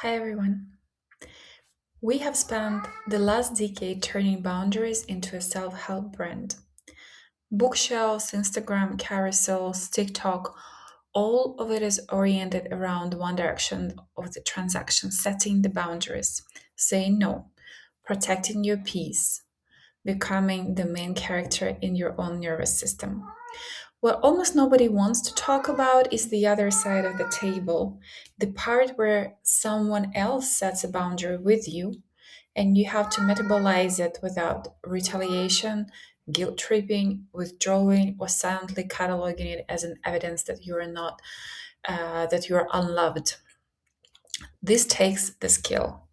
Hi everyone. We have spent the last decade turning boundaries into a self help brand. Bookshelves, Instagram, carousels, TikTok, all of it is oriented around one direction of the transaction, setting the boundaries, saying no, protecting your peace, becoming the main character in your own nervous system. What almost nobody wants to talk about is the other side of the table, the part where someone else sets a boundary with you and you have to metabolize it without retaliation, guilt tripping, withdrawing, or silently cataloging it as an evidence that you are not that you are unloved. This takes the skill.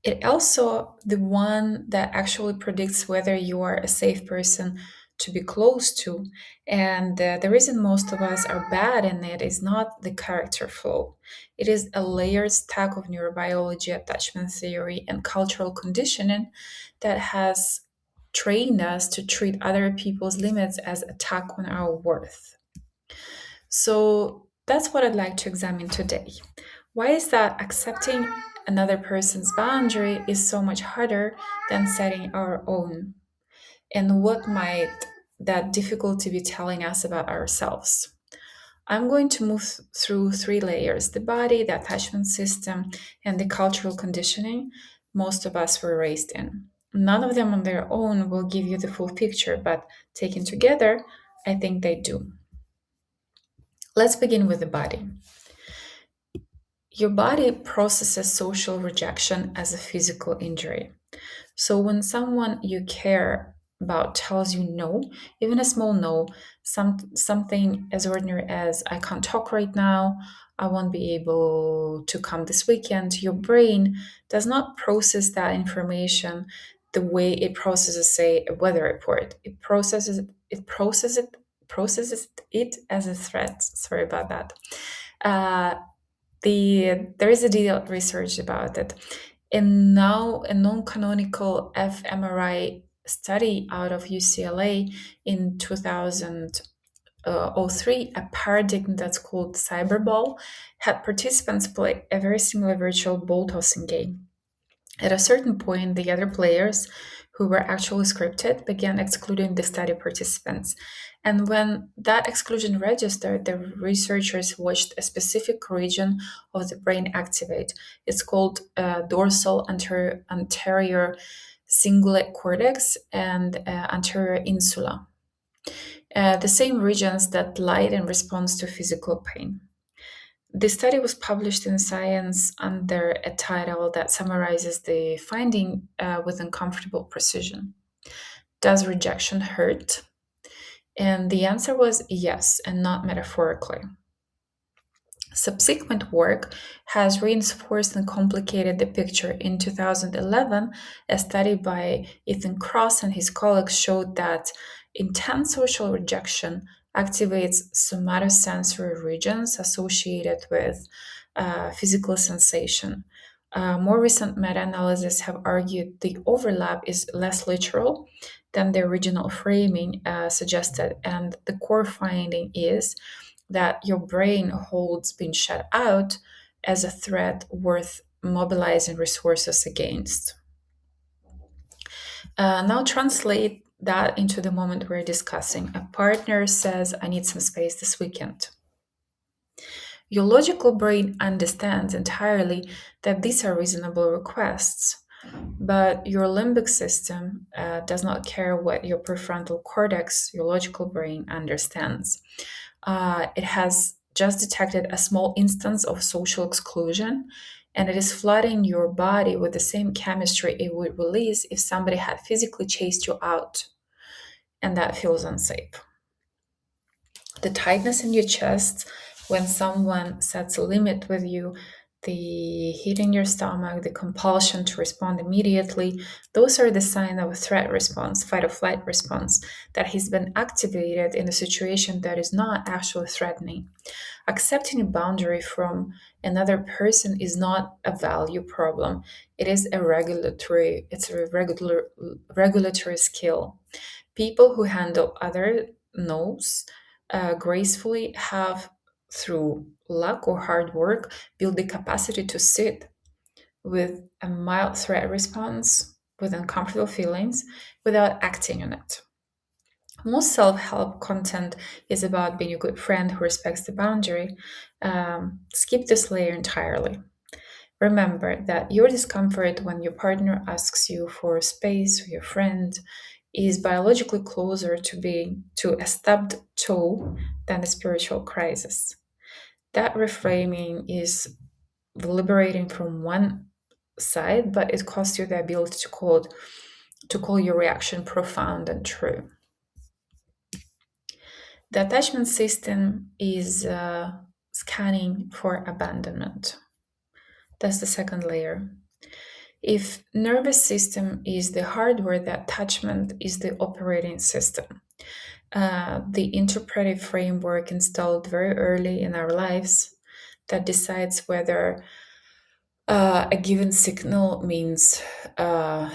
It also the one that actually predicts whether you are a safe person to be close to. And the reason most of us are bad in it is not the character flaw. It is a layered stack of neurobiology, attachment theory, and cultural conditioning that has trained us to treat other people's limits as attack on our worth. So that's what I'd like to examine today. Why is that accepting another person's boundary is so much harder than setting our own? And what might that difficulty be telling us about ourselves? I'm going to move through three layers: the body, the attachment system, and the cultural conditioning most of us were raised in. None of them on their own will give you the full picture, but taken together, I think they do. Let's begin with the body. Your body processes social rejection as a physical injury. So when someone you care about tells you no, even a small no, something as ordinary as I can't talk right now, I won't be able to come this weekend, your brain does not process that information the way it processes, say, a weather report. It processes it as a threat. Sorry about that. Uh, there is a detailed research about it. And now a non-canonical fMRI study out of UCLA in 2003, a paradigm that's called cyberball, had participants play a very similar virtual ball tossing game. At a certain point, the other players, who were actually scripted, began excluding the study participants. And when that exclusion registered, the researchers watched a specific region of the brain activate. It's called dorsal anterior cingulate cortex and anterior insula, the same regions that light in response to physical pain. The study was published in Science under a title that summarizes the finding with uncomfortable precision. Does rejection hurt? And the answer was yes, and not metaphorically. Subsequent work has reinforced and complicated the picture. In 2011, a study by Ethan Cross and his colleagues showed that intense social rejection activates somatosensory regions associated with physical sensation. More recent meta analyses have argued the overlap is less literal than the original framing suggested, and the core finding is that your brain holds being shut out as a threat worth mobilizing resources against. Now translate that into the moment we're discussing. A partner says, I need some space this weekend. Your logical brain understands entirely that these are reasonable requests, but your limbic system does not care what your prefrontal cortex, your logical brain, understands. It has just detected a small instance of social exclusion, and it is flooding your body with the same chemistry it would release if somebody had physically chased you out, and that feels unsafe. The tightness in your chest when someone sets a limit with you, the heat in your stomach, the compulsion to respond immediately, those are the sign of a threat response, fight or flight response, that has been activated in a situation that is not actually threatening. Accepting a boundary from another person is not a value problem. It is a regulatory skill. People who handle other no's gracefully have, through luck or hard work, built the capacity to sit with a mild threat response, with uncomfortable feelings, without acting on it. Most self help content is about being a good friend who respects the boundary. Skip this layer entirely. Remember that your discomfort when your partner asks you for space or your friend is biologically closer to being to a stubbed toe than a spiritual crisis. That reframing is liberating from one side, but it costs you the ability to call your reaction profound and true. The attachment system is scanning for abandonment. That's the second layer. If nervous system is the hardware, the attachment is the operating system. The interpretive framework installed very early in our lives that decides whether a given signal means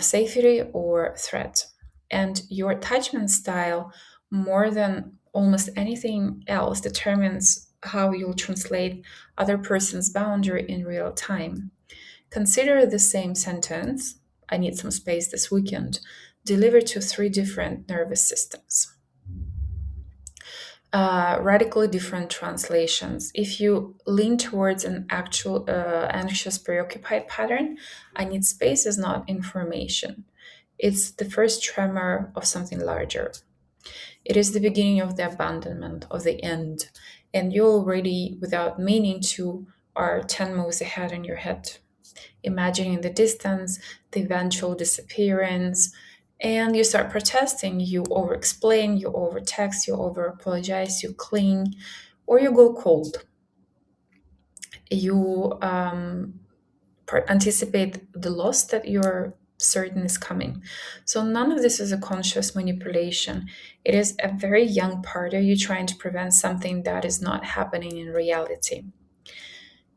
safety or threat. And your attachment style, more than almost anything else, determines how you'll translate other person's boundary in real time. Consider the same sentence, I need some space this weekend, delivered to three different nervous systems. Radically different translations. If you lean towards an actual anxious, preoccupied pattern, I need space is not information. It's the first tremor of something larger. It is the beginning of the abandonment, of the end. And you already, without meaning to, are 10 moves ahead in your head, imagining the distance, the eventual disappearance, and you start protesting. You over explain, you over text, you over apologize, you cling, or you go cold. You anticipate the loss that you're certain is coming. So, none of this is a conscious manipulation. It is a very young part of you trying to prevent something that is not happening in reality.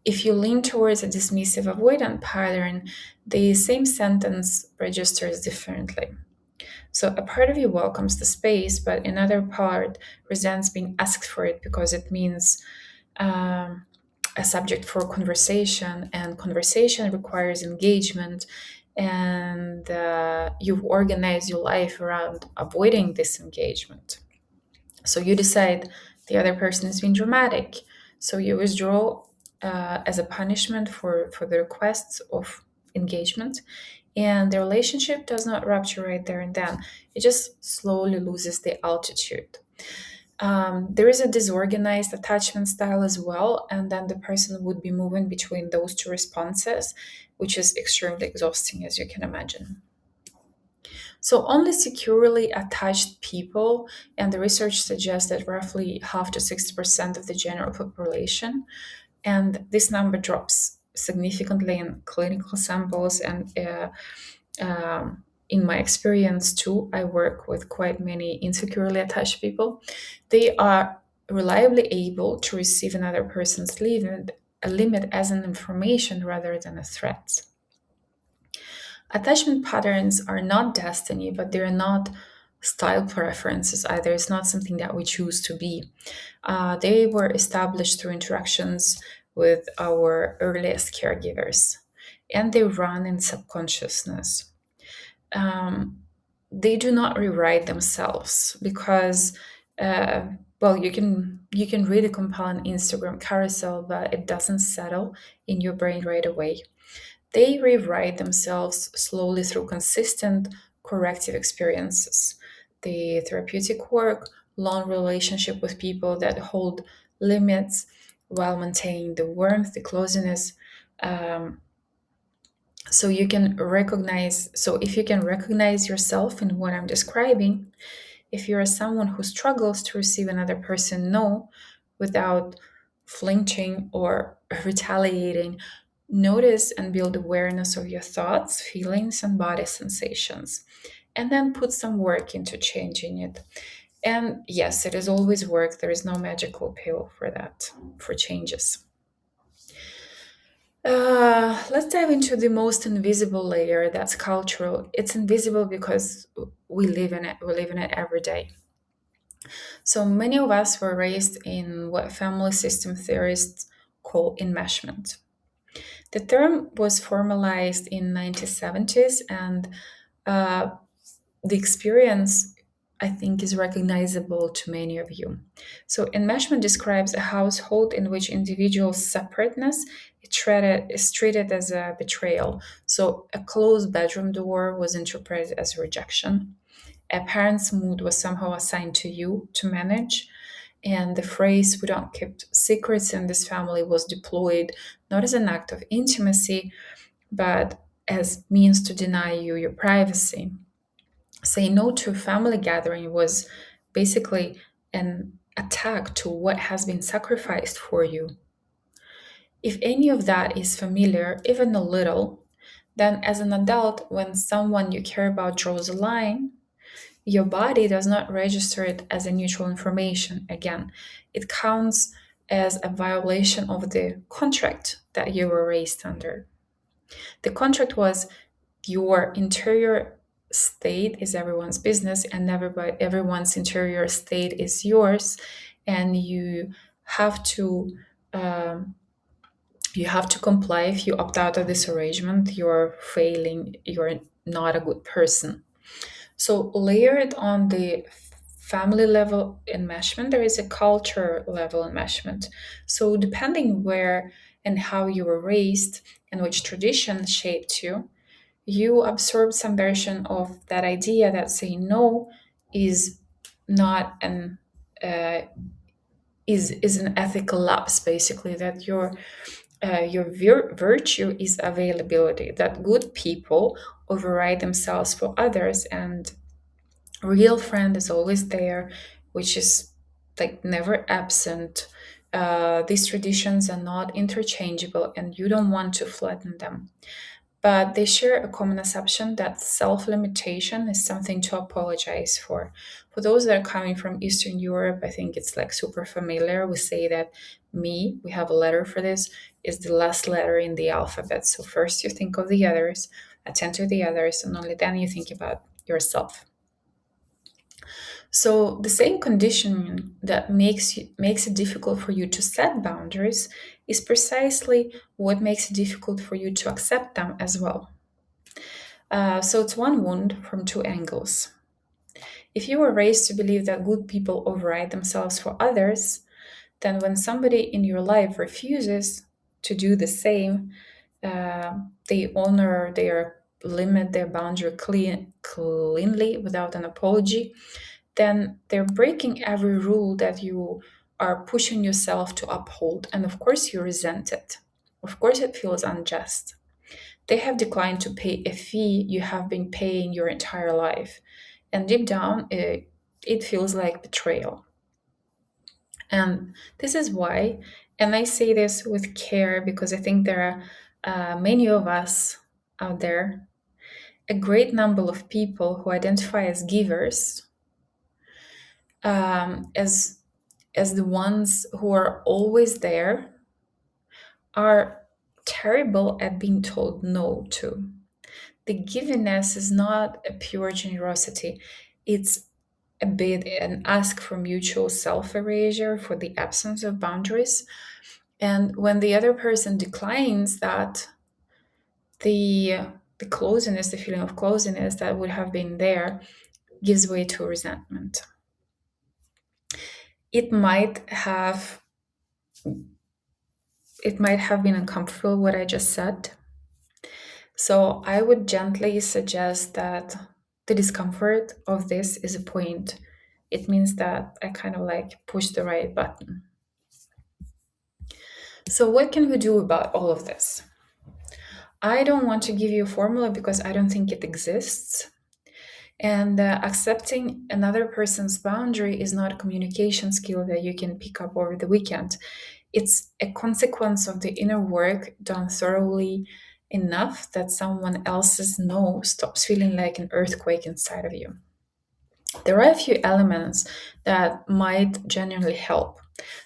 If you lean towards a dismissive avoidant pattern, the same sentence registers differently. So a part of you welcomes the space, but another part resents being asked for it because it means um, a subject for conversation, and conversation requires engagement. And you've organized your life around avoiding this engagement. So you decide the other person is being dramatic. So you withdraw as a punishment for the requests of engagement. And the relationship does not rupture right there and then. It just slowly loses the altitude. There is a disorganized attachment style as well, and then the person would be moving between those two responses, which is extremely exhausting, as you can imagine. So, only securely attached people, and the research suggests that roughly half to 60% of the general population, and this number drops significantly in clinical samples. And in my experience, too, I work with quite many insecurely attached people. They are reliably able to receive another person's limit, a limit as an information rather than a threat. Attachment patterns are not destiny, but they're not style preferences either. It's not something that we choose to be. They were established through interactions with our earliest caregivers, and they run in subconsciousness. Um, they do not rewrite themselves because, uh, well, you can read a compelling Instagram carousel, but it doesn't settle in your brain right away. They rewrite themselves slowly through consistent corrective experiences. The therapeutic work, long relationship with people that hold limits while maintaining the warmth, the closeness. Um, so if you can recognize yourself in what I'm describing, if you're someone who struggles to receive another person no without flinching or retaliating, notice and build awareness of your thoughts, feelings, and body sensations, and then put some work into changing it. And yes, it is always work. There is no magical pill for that, for changes. Let's dive into the most invisible layer, that's cultural. It's invisible because we live in it. We live in it every day. So many of us were raised in what family system theorists call enmeshment. The term was formalized in 1970s, and uh, the experience, I think, is recognizable to many of you. So, enmeshment describes a household in which individual separateness is treated as a betrayal. So, a closed bedroom door was interpreted as rejection. A parent's mood was somehow assigned to you to manage, and the phrase "we don't keep secrets in this family" was deployed not as an act of intimacy, but as means to deny you your privacy. Saying no to a family gathering was basically an attack to what has been sacrificed for you. If any of that is familiar, even a little, then as an adult, when someone you care about draws a line, your body does not register it as a neutral information. Again, it counts as a violation of the contract that you were raised under. The contract was your interior state is everyone's business, and everyone's interior state is yours, and have to um, you have to comply. If you opt out of this arrangement, you're failing, you're not a good person. So layered on the family level enmeshment, there is a culture level enmeshment. So depending where and how you were raised and which tradition shaped you, you absorb some version of that idea that saying no is not an uh, is an ethical lapse, basically, that your virtue is availability, that good people override themselves for others, and real friend is always there, which is like never absent. These traditions are not interchangeable, and you don't want to flatten them, but they share a common assumption that self limitation is something to apologize for. For those that are coming from Eastern Europe, I think it's like super familiar. We say that me, we have a letter for this, is the last letter in the alphabet. So first you think of the others, attend to the others, and only then you think about yourself. So the same conditioning that makes it difficult for you to set boundaries is precisely what makes it difficult for you to accept them as well. So it's one wound from two angles. If you were raised to believe that good people override themselves for others, then when somebody in your life refuses to do the same, they honor their limit, their boundary cleanly without an apology, then they're breaking every rule that you are pushing yourself to uphold. And of course, you resent it. Of course, it feels unjust. They have declined to pay a fee you have been paying your entire life. And deep down, it feels like betrayal. And this is why, and I say this with care because I think there are many of us out there, a great number of people who identify as givers, as the ones who are always there, are terrible at being told no to. The givingness is not a pure generosity, it's a bit an ask for mutual self erasure, for the absence of boundaries. And when the other person declines that, the closeness, the feeling of closeness that would have been there, gives way to resentment. It might have it might have been uncomfortable what I just said. So I would gently suggest that the discomfort of this is a point. It means that I kind of like push the right button. So what can we do about all of this? I don't want to give you a formula because I don't think it exists. And accepting another person's boundary is not a communication skill that you can pick up over the weekend. It's a consequence of the inner work done thoroughly enough that someone else's no stops feeling like an earthquake inside of you. There are a few elements that might genuinely help.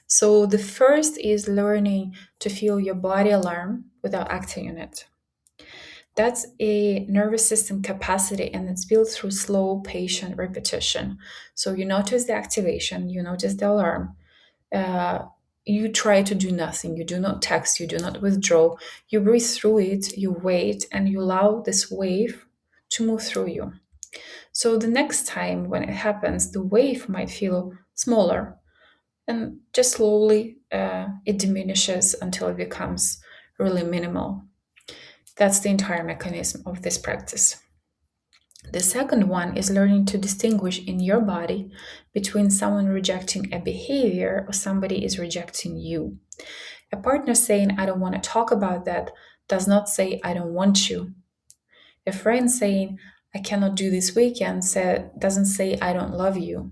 So, the first is learning to feel your body alarm without acting on it. That's a nervous system capacity, and it's built through slow, patient repetition. So you notice the activation, you notice the alarm, uh, you try to do nothing. You do not text, you do not withdraw. You breathe through it, you wait, and you allow this wave to move through you. So the next time when it happens, the wave might feel smaller, and just slowly it diminishes until it becomes really minimal. That's the entire mechanism of this practice. The second one is learning to distinguish in your body between someone rejecting a behavior or somebody is rejecting you. A partner saying, I don't want to talk about that, does not say, I don't want you. A friend saying, I cannot do this weekend, doesn't say, I don't love you.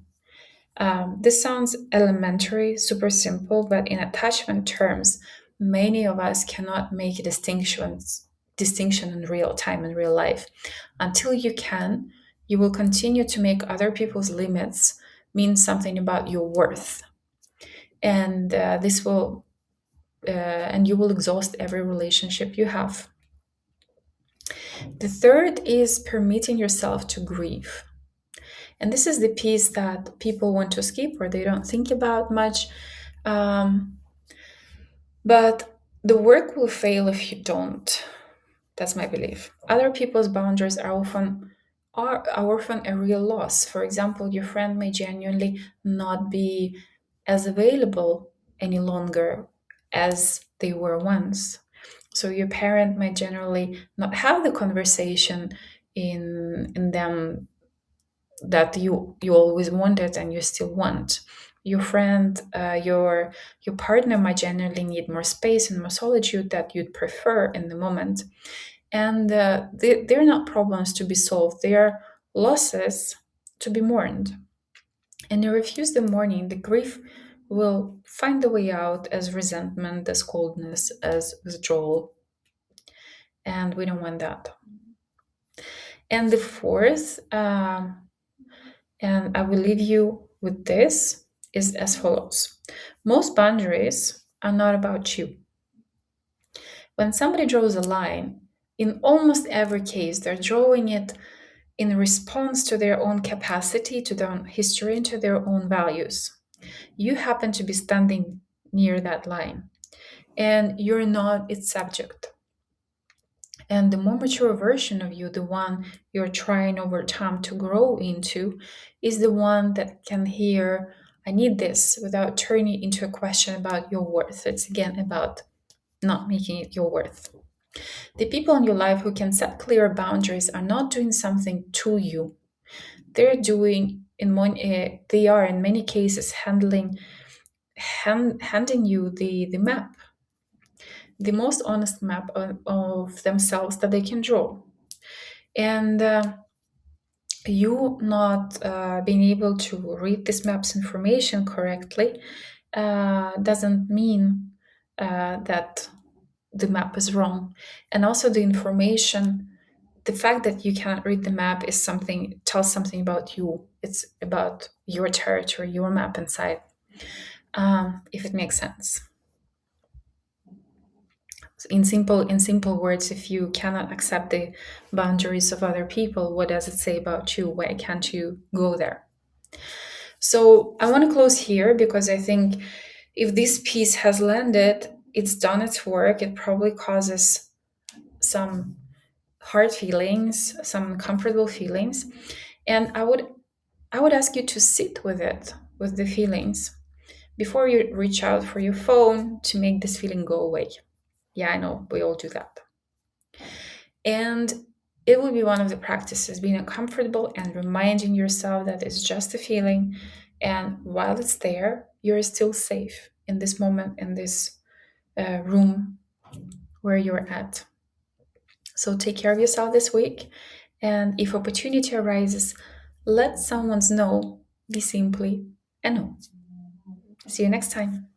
This sounds elementary, super simple, but in attachment terms, many of us cannot make distinction in real time, in real life. Until you can, you will continue to make other people's limits mean something about your worth, and and you will exhaust every relationship you have. The third is permitting yourself to grieve. And this is the piece that people want to skip or they don't think about much. Um, but the work will fail if you don't. That's my belief. Other people's boundaries are often a real loss. For example, your friend may genuinely not be as available any longer as they were once. So your parent might generally not have the conversation in them that you always wanted and you still want. Your friend, your partner might generally need more space and more solitude that you'd prefer in the moment. And they're not problems to be solved, they are losses to be mourned. And you refuse the mourning, the grief will find the way out as resentment, as coldness, as withdrawal. And we don't want that. And the fourth, and I will leave you with this, is as follows. Most boundaries are not about you. When somebody draws a line, in almost every case, they're drawing it in response to their own capacity, to their own history, and to their own values. You happen to be standing near that line, and you're not its subject. And the more mature version of you, the one you're trying over time to grow into, is the one that can hear, I need this, without turning it into a question about your worth. It's again about not making it your worth. The people in your life who can set clear boundaries are not doing something to you. They're doing they are in many cases handing you the map, the most honest map of themselves that they can draw. And you not being able to read this map's information correctly doesn't mean that the map is wrong. And also the fact that you cannot read the map tells something about you. It's about your territory, your map inside, if it makes sense. In simple words, if you cannot accept the boundaries of other people, what does it say about you? Why can't you go there? So I want to close here because I think if this piece has landed, it's done its work. It probably causes some hard feelings, some uncomfortable feelings, and I would ask you to sit with it, with the feelings, before you reach out for your phone to make this feeling go away. Yeah, I know, we all do that. And it will be one of the practices, being uncomfortable and reminding yourself that it's just a feeling. And while it's there, you're still safe in this moment, in this room where you're at. So take care of yourself this week. And if opportunity arises, let someone know, be simply a no. See you next time.